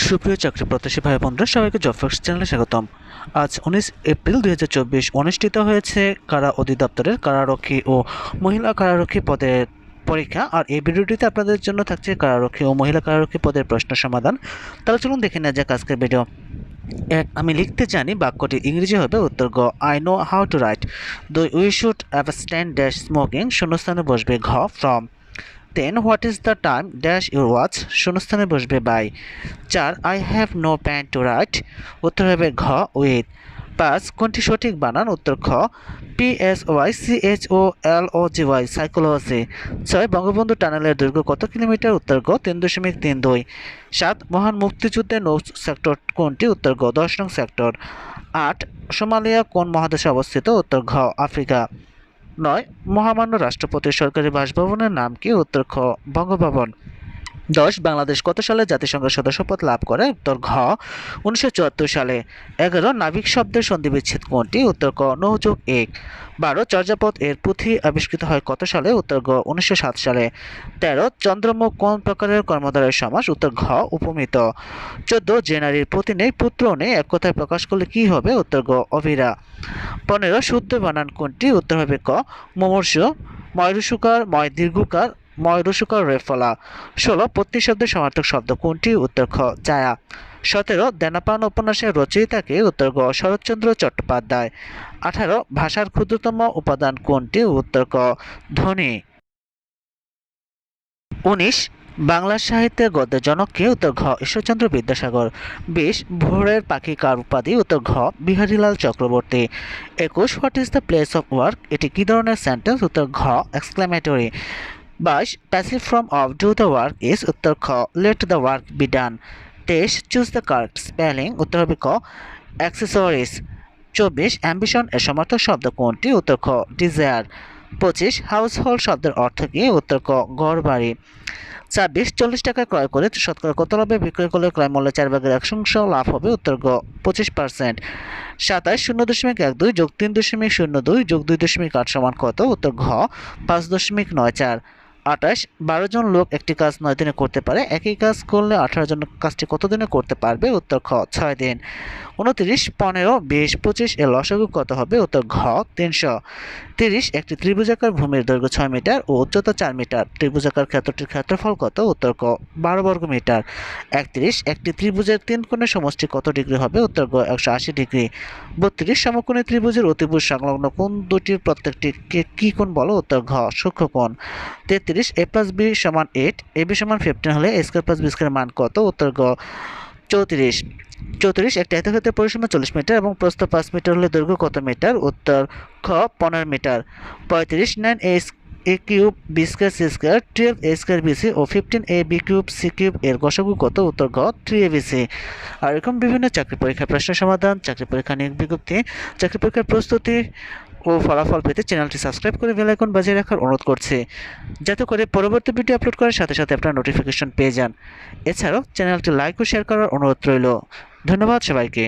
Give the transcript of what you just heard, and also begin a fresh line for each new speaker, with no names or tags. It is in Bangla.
সুপ্রিয় চাকরি প্রত্যাশী ভাই বোনরা, সবাইকে জব ফ্যাক্টস চ্যানেলে স্বাগতম। আজ 19 এপ্রিল 2024 অনুষ্ঠিত হয়েছে কারা অধিদপ্তরের কারারক্ষী ও মহিলা কারারক্ষী পদের পরীক্ষা। আর এই ভিডিওটিতে আপনাদের জন্য থাকছে কারারক্ষী ও মহিলা কারারক্ষী পদের প্রশ্ন সমাধান। তাহলে চলুন দেখে নেওয়া যাক আজকের ভিডিও। এক, আমি লিখতে জানি বাক্যটি ইংরেজি হবে। উত্তর গ, I know how to write. 2, we should abstain dash smoking, শূন্যস্থানে বসবে ঘ, from. 10, what is the time dash your watch, শূন্যস্থানে বসবে by. 4, I have no pen to write, উত্তর হবে ঘ, উইথ। 5, কোনটি সঠিক বানান? উত্তর খ, PSYCHOLOGY, সাইকোলজি। 6, বঙ্গবন্ধু টানেলের দৈর্ঘ্য কত কিলোমিটার? উত্তর গ, 3.32। 7, মহান মুক্তিযুদ্ধের নৌ সেক্টর কোনটি? উত্তর গ, 10 নং সেক্টর। 8, সোমালিয়া কোন মহাদেশে অবস্থিত? উত্তর ঘ, আফ্রিকা। 9, মহামান্য রাষ্ট্রপতির সরকারি বাসভবনের নাম কি? উত্তর খ, বঙ্গভবন। 10, বাংলাদেশ কত সালে জাতিসংঘের সদস্যপদ লাভ করে? উত্তর ঘ, 1974 সালে। 11, নাবিক শব্দের সন্ধিবিচ্ছেদ কোনটি? উত্তর ক, নৌ-1। 12, চর্যাপদ এর পুঁথি আবিষ্কৃত হয় কত সালে? উত্তর গ, 1907 সালে। 13, চন্দ্রমুখ কোন প্রকারের কর্মধারয় সমাস? উত্তর ঘ, উপমিত। 14, যে নারীর পতি নেই পুত্র নেই এক কথায় প্রকাশ করলে কি হবে? উত্তর গ, অভিরা। 15, শুদ্ধ বানান কোনটি? উত্তর হবে ক, মুমূর্ষু। ময়ূরসুকার ময় দীর্ঘকার, ময়ূরসুকার রেফলা। 16, পত্নী শব্দের সমার্থক শব্দ কোনটি? উত্তর খ, ছায়া। 17, দেনাপান উপন্যাসের রচয়িতাকে? উত্তর গ, শরৎচন্দ্র চট্টোপাধ্যায়। 18, ভাষার ক্ষুদ্রতম উপাদান কোনটি? উত্তর ক, ধ্বনি। 19, বাংলা সাহিত্যের গদ্যের জনক কে? উত্তর ঘ, ঈশ্বরচন্দ্র বিদ্যাসাগর। 20, ভোরের পাখি কার উপাধি? উত্তর ঘ, Biharilal Chakraborty. 21, what is the place of work, এটি কি ধরনের সেন্টেন্স? উত্তর ঘ, exclamatory. 22, passive form of do the work is? উত্তর খ, let the work be done. 23, choose the correct spelling, উত্তর হবে ক, অ্যাক্সেসরিজ। 24, অ্যাম্বিশন এর সমার্থক শব্দ কোনটি? উত্তর খ, ডিজায়ার। 25, হাউস হোল্ড শব্দের অর্থ কি? উত্তর ক, ঘর বাড়ি। 26, 40 টাকায় ক্রয় করে শতকরা কত লাভে বিক্রয় করলে ক্রয় মূল্যে 4/1 লাভ হবে? উত্তর গ, 25%। 27, 0.12 যোগ 3.02 যোগ 2.8 সমান কত? উত্তর ঘ, 5.94। 28, 12 জন লোক একটি কাজ 9 দিনে করতে পারে, একই কাজ করলে 18 জন কাজটি কত দিনে করতে পারবে? উত্তর খ, 6 দিন। 29, 15, 20, 25 এর লসাগু কত হবে? উত্তর ঘ, 300। 30, একটি ত্রিভুজাকার ভূমির দৈর্ঘ্য 6 মিটার ও উচ্চতা 4 মিটার, ত্রিভুজাকার ক্ষেত্রটির ক্ষেত্রফল কত? উত্তর ক, 12 বর্গ মিটার। 31, একটি ত্রিভুজের 3 কোণের সমষ্টি কত ডিগ্রি হবে? উত্তর গ, 180 ডিগ্রি। 32, সমকোণী ত্রিভুজের অতিভুজ সংলগ্ন কোণ দুটির প্রত্যেকটিকে কি কোণ বলো? উত্তর ঘ, সূক্ষ্মকোণ। 33, a + b = 8, ab = 15 হলে a² + b² মান কত? উত্তর গ, 34। 34, একটি আয়তক্ষেত্রের পরিসীমা 40 মিটার এবং প্রস্থ 5 মিটার হলে দৈর্ঘ্য কত মিটার? উত্তর খ, 15 metre. 35, 9a³ b² c² 12a² bc ও 15ab³ c³ এর গসাগু কত? উত্তর গ, 3abc। আর এরকম বিভিন্ন চাকরি পরীক্ষার প্রশ্ন সমাধান, চাকরি পরীক্ষা নিয়োগ বিজ্ঞপ্তি, চাকরি পরীক্ষার প্রস্তুতি ও ফলাফল পেতে চ্যানেলটি সাবস্ক্রাইব করে বেল আইকন বাজিয়ে রাখার অনুরোধ করছি, যাতে করে পরবর্তী ভিডিও আপলোড করার সাথে সাথে আপনারা নোটিফিকেশন পেয়ে যান। এছাড়াও চ্যানেলটি লাইক ও শেয়ার করার অনুরোধ রইল। ধন্যবাদ সবাইকে।